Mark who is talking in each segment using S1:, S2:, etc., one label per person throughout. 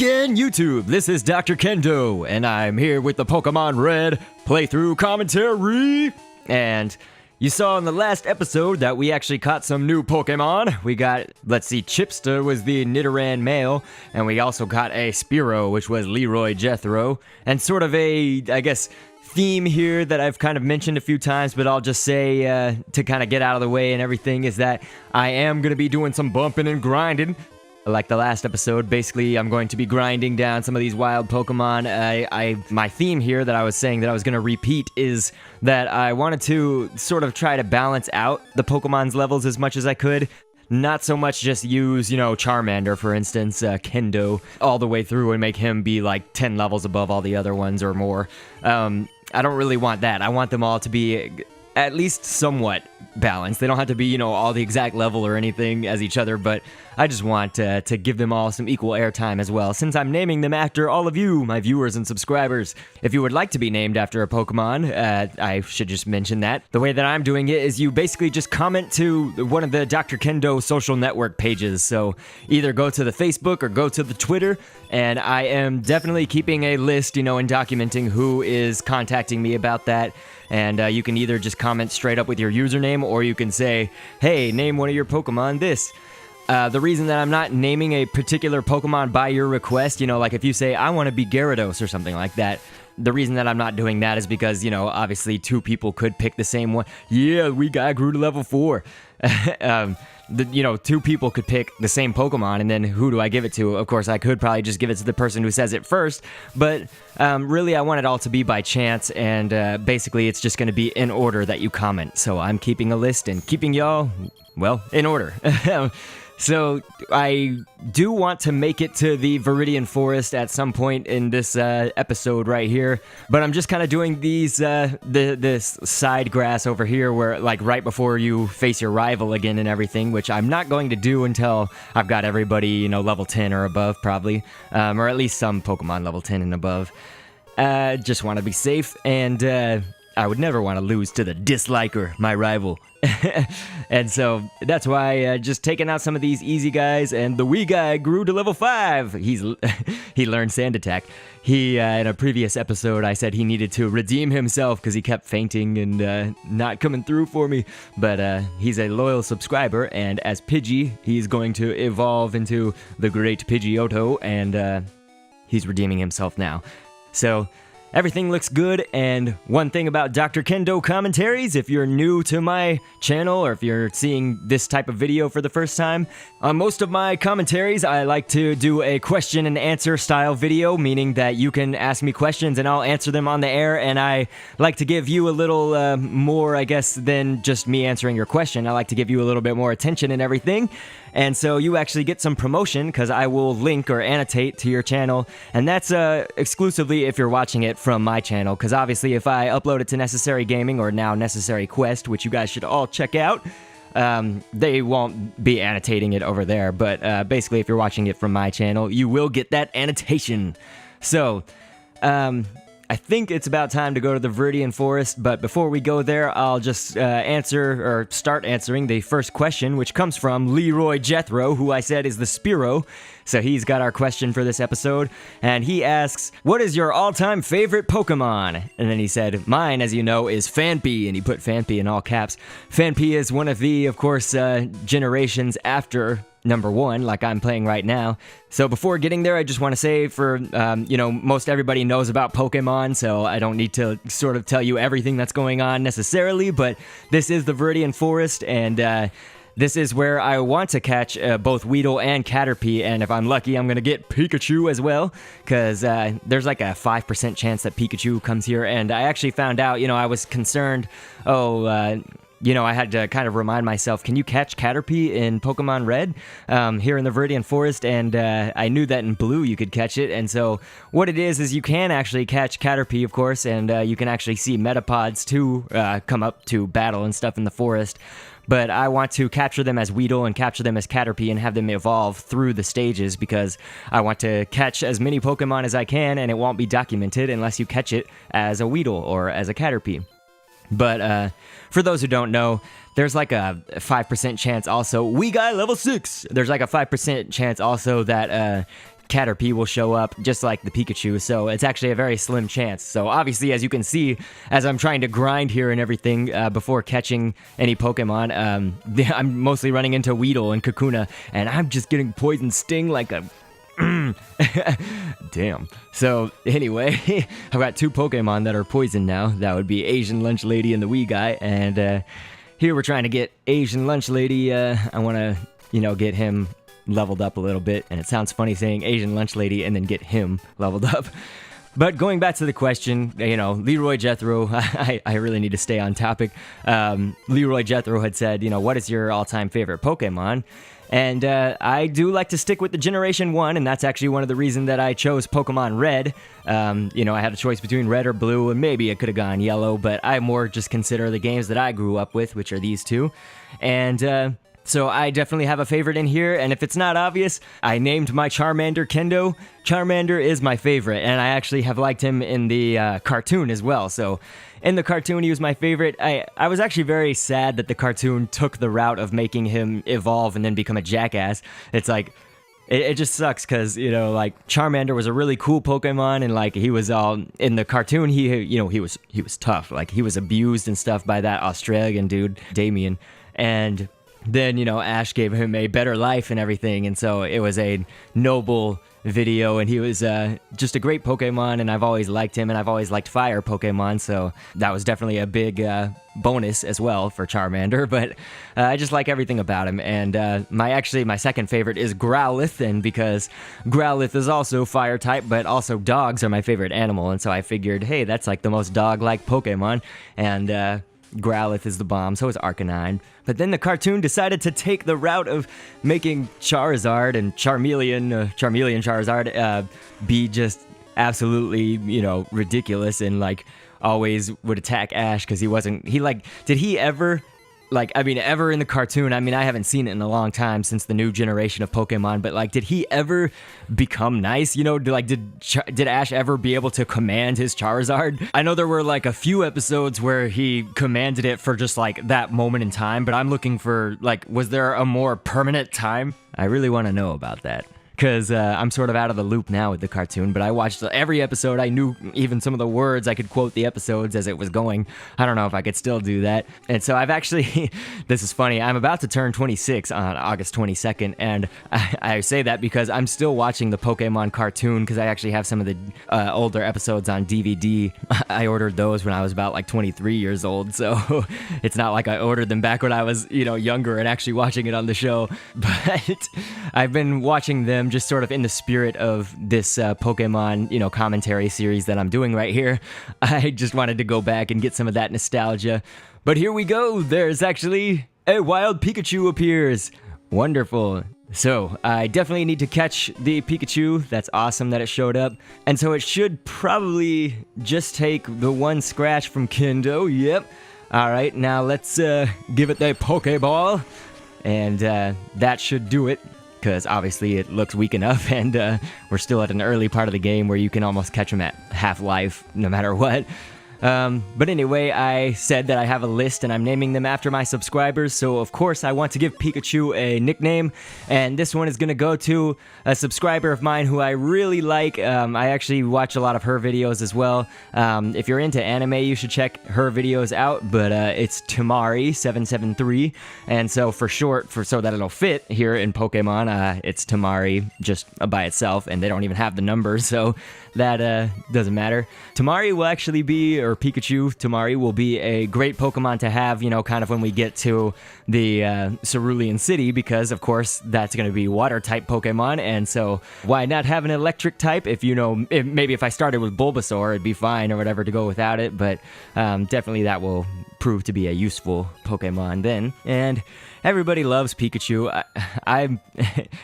S1: again, YouTube. This is Dr. Kendo, and I'm here with the Pokémon Red playthrough commentary. And you saw in the last episode that we actually caught some new Pokemon. We got, let's see, Chipster was the Nidoran male, and we also got a Spearow, which was Leroy Jethro. And sort of a, I guess, theme here that I've kind of mentioned a few times, but I'll just say to kind of get out of the way and everything is that I am going to be doing some bumping and grinding. Like the last episode, basically, I'm going to be grinding down some of these wild Pokemon. My theme here that I was saying that I was going to repeat is that I wanted to sort of try to balance out the Pokemon's levels as much as I could. Not so much just use, Charmander, for instance, Kendo, all the way through and make him be like 10 levels above all the other ones or more. I don't really want that. I want them all to be at least somewhat balanced. They don't have to be, all the exact level or anything as each other, but I just want to give them all some equal airtime as well, since I'm naming them after all of you, my viewers and subscribers. If you would like to be named after a Pokemon, I should just mention that. The way that I'm doing it is you basically just comment to one of the Dr. Kendo social network pages, so either go to the Facebook or go to the Twitter, and I am definitely keeping a list, and documenting who is contacting me about that. And you can either just comment straight up with your username, or you can say, hey, name one of your Pokemon this. The reason that I'm not naming a particular Pokemon by your request, like if you say, I want to be Gyarados or something like that, the reason that I'm not doing that is because, obviously two people could pick the same one. Yeah, I grew to level 4. Two people could pick the same Pokemon, and then who do I give it to? Of course, I could probably just give it to the person who says it first, but really I want it all to be by chance, and basically it's just going to be in order that you comment. So I'm keeping a list and keeping y'all, well, in order. So I do want to make it to the Viridian Forest at some point in this episode right here, but I'm just kind of doing these this side grass over here where, like, right before you face your rival again and everything, which I'm not going to do until I've got everybody, level 10 or above probably, or at least some Pokemon level 10 and above. Just want to be safe, and I would never want to lose to the Disliker, my rival. And so that's why just taking out some of these easy guys, and the wee guy grew to level 5. He learned Sand Attack. In a previous episode, I said he needed to redeem himself because he kept fainting and not coming through for me. But he's a loyal subscriber, and as Pidgey, he's going to evolve into the great Pidgeotto, and he's redeeming himself now. So everything looks good, and one thing about Dr. Kendo commentaries, if you're new to my channel or if you're seeing this type of video for the first time, on most of my commentaries, I like to do a question and answer style video, meaning that you can ask me questions and I'll answer them on the air, and I like to give you a little more, I guess, than just me answering your question. I like to give you a little bit more attention and everything. And so you actually get some promotion because I will link or annotate to your channel, and that's exclusively if you're watching it from my channel, because obviously if I upload it to Necessary Gaming or now Necessary Quest, which you guys should all check out, they won't be annotating it over there, but basically if you're watching it from my channel, you will get that annotation. So, I think it's about time to go to the Viridian Forest, but before we go there, I'll just start answering the first question, which comes from Leroy Jethro, who I said is the Spearow. So he's got our question for this episode, and he asks, what is your all-time favorite Pokemon? And then he said, mine, as you know, is Phanpy, and he put Phanpy in all caps. Phanpy is one of the, of course, generations after number 1, like I'm playing right now. So before getting there, I just want to say for, most everybody knows about Pokemon, so I don't need to sort of tell you everything that's going on necessarily, but this is the Viridian Forest, and this is where I want to catch both Weedle and Caterpie, and if I'm lucky, I'm going to get Pikachu as well, because there's like a 5% chance that Pikachu comes here, and I actually found out, I was concerned, I had to kind of remind myself, can you catch Caterpie in Pokémon Red here in the Viridian Forest? And I knew that in Blue you could catch it. And so what it is you can actually catch Caterpie, of course, and you can actually see Metapods too come up to battle and stuff in the forest. But I want to capture them as Weedle and capture them as Caterpie and have them evolve through the stages, because I want to catch as many Pokemon as I can, and it won't be documented unless you catch it as a Weedle or as a Caterpie. But for those who don't know, there's like a 5% chance also, we got level 6! There's like a 5% chance also that Caterpie will show up just like the Pikachu, so it's actually a very slim chance. So obviously, as you can see, as I'm trying to grind here and everything before catching any Pokemon, I'm mostly running into Weedle and Kakuna, and I'm just getting Poison Sting like a... Damn. So anyway, I've got 2 Pokemon that are poisoned now. That would be Asian Lunch Lady and the Wee Guy, and here we're trying to get Asian Lunch Lady. I want to, get him leveled up a little bit, and it sounds funny saying Asian Lunch Lady and then get him leveled up. But going back to the question, Leroy Jethro, I really need to stay on topic. Leroy Jethro had said, what is your all-time favorite Pokemon? And I do like to stick with the Generation 1, and that's actually one of the reasons that I chose Pokemon Red. I had a choice between Red or Blue, and maybe it could have gone Yellow, but I more just consider the games that I grew up with, which are these 2. And so I definitely have a favorite in here, and if it's not obvious, I named my Charmander Kendo. Charmander is my favorite, and I actually have liked him in the cartoon as well. So in the cartoon, he was my favorite. I was actually very sad that the cartoon took the route of making him evolve and then become a jackass. It's like... It just sucks because, Charmander was a really cool Pokemon, and, he was all... In the cartoon, he was tough. He was abused and stuff by that Australian dude, Damien. And then, Ash gave him a better life and everything, and so it was a noble video, and he was just a great Pokemon, and I've always liked him, and I've always liked fire Pokemon, so that was definitely a big bonus as well for Charmander, but I just like everything about him, and my second favorite is Growlithe, and because Growlithe is also fire type, but also dogs are my favorite animal, and so I figured, hey, that's the most dog-like Pokemon, and Growlithe is the bomb, so is Arcanine. But then the cartoon decided to take the route of making Charizard and Charmeleon Charizard be just absolutely, ridiculous and always would attack Ash because did he ever... ever in the cartoon, I haven't seen it in a long time since the new generation of Pokemon, but, did he ever become nice? Did Ash ever be able to command his Charizard? I know there were, a few episodes where he commanded it for just, that moment in time, but I'm looking for, was there a more permanent time? I really want to know about that. Because I'm sort of out of the loop now with the cartoon, but I watched every episode. I knew even some of the words. I could quote the episodes as it was going. I don't know if I could still do that. And so I've actually, this is funny, I'm about to turn 26 on August 22nd, and I say that because I'm still watching the Pokemon cartoon because I actually have some of the older episodes on DVD. I ordered those when I was about 23 years old, so it's not like I ordered them back when I was, younger and actually watching it on the show. But I've been watching them just sort of in the spirit of this Pokemon, commentary series that I'm doing right here. I just wanted to go back and get some of that nostalgia. But here we go. There's actually a wild Pikachu appears. Wonderful. So I definitely need to catch the Pikachu. That's awesome that it showed up. And so it should probably just take the one scratch from Kendo. Yep. All right, now let's give it the Pokeball. And that should do it. Because obviously it looks weak enough, and we're still at an early part of the game where you can almost catch them at half-life, no matter what. But anyway, I said that I have a list and I'm naming them after my subscribers, so of course I want to give Pikachu a nickname, and this one is going to go to a subscriber of mine who I really like. I actually watch a lot of her videos as well. If you're into anime, you should check her videos out, but it's Tamari773, and so for short, so that it'll fit here in Pokemon, it's Tamari just by itself, and they don't even have the numbers, so that doesn't matter. Tamari will actually be, or Pikachu, Tamari will be a great Pokemon to have, kind of when we get to the Cerulean City, because of course that's going to be water-type Pokemon, and so why not have an electric type? If maybe if I started with Bulbasaur, it'd be fine or whatever to go without it, but definitely that will prove to be a useful Pokemon then. And everybody loves Pikachu. I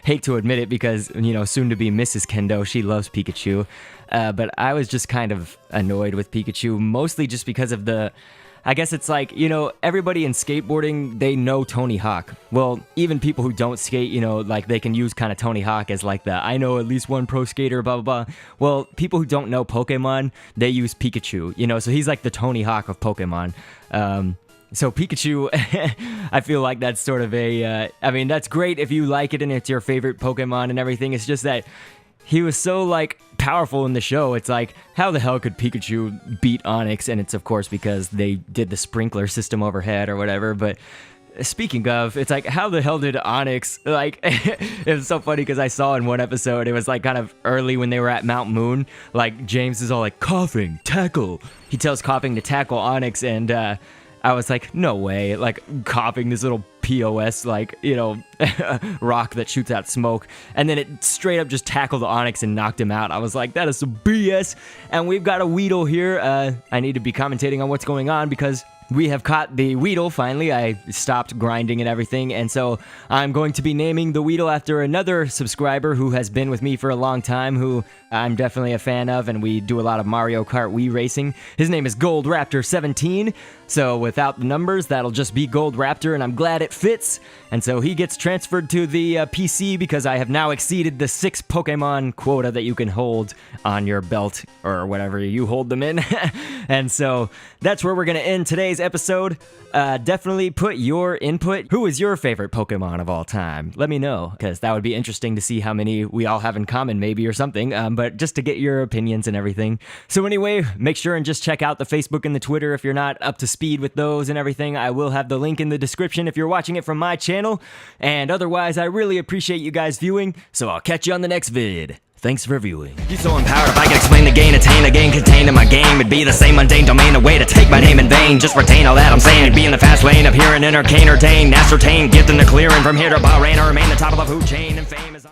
S1: hate to admit it because, soon to be Mrs. Kendo, she loves Pikachu. But I was just kind of annoyed with Pikachu, mostly just because of I guess it's everybody in skateboarding, they know Tony Hawk. Well, even people who don't skate, they can use kind of Tony Hawk as I know at least one pro skater, blah, blah, blah. Well, people who don't know Pokemon, they use Pikachu, so he's like the Tony Hawk of Pokemon. So Pikachu, I feel like that's sort of that's great if you like it and it's your favorite Pokemon and everything. It's just that he was so like powerful in the show. It's like, how the hell could Pikachu beat Onix? And it's of course because they did the sprinkler system overhead or whatever. But speaking of, it's like, how the hell did Onix, like, it was so funny because I saw in one episode, it was like kind of early when they were at Mount Moon, like James is all like, coughing, tackle. He tells coughing to tackle Onix, and I was like, no way, like coughing, this little POS, like, you know, rock that shoots out smoke, and then it straight up just tackled Onix and knocked him out. I was like, that is some BS. And we've got a Weedle here. I need to be commentating on what's going on because we have caught the Weedle finally. I stopped grinding and everything, and so I'm going to be naming the Weedle after another subscriber who has been with me for a long time, who I'm definitely a fan of, and we do a lot of Mario Kart Wii racing. His name is Gold Raptor 17, so without the numbers, that'll just be Gold Raptor, and I'm glad it fits. And so he gets transferred to the PC because I have now exceeded the 6 Pokemon quota that you can hold on your belt or whatever you hold them in. And so that's where we're going to end today's episode. Definitely put your input. Who is your favorite Pokemon of all time? Let me know, because that would be interesting to see how many we all have in common, maybe, or something, but just to get your opinions and everything. So anyway, make sure and just check out the Facebook and the Twitter if you're not up to speed with those and everything. I will have the link in the description if you're watching it from my channel. And otherwise, I really appreciate you guys viewing, so I'll catch you on the next vid. Thanks for viewing. You're so empowered, if I could explain the gain, attain a gain contained in my game, it'd be the same mundane domain, a way to take my name in vain. Just retain all that I'm saying, it'd be in the fast lane of hearing, entertain, ordain, ascertain, gift in the clearing, from here to Bahrain, or remain the top of the food chain, and fame is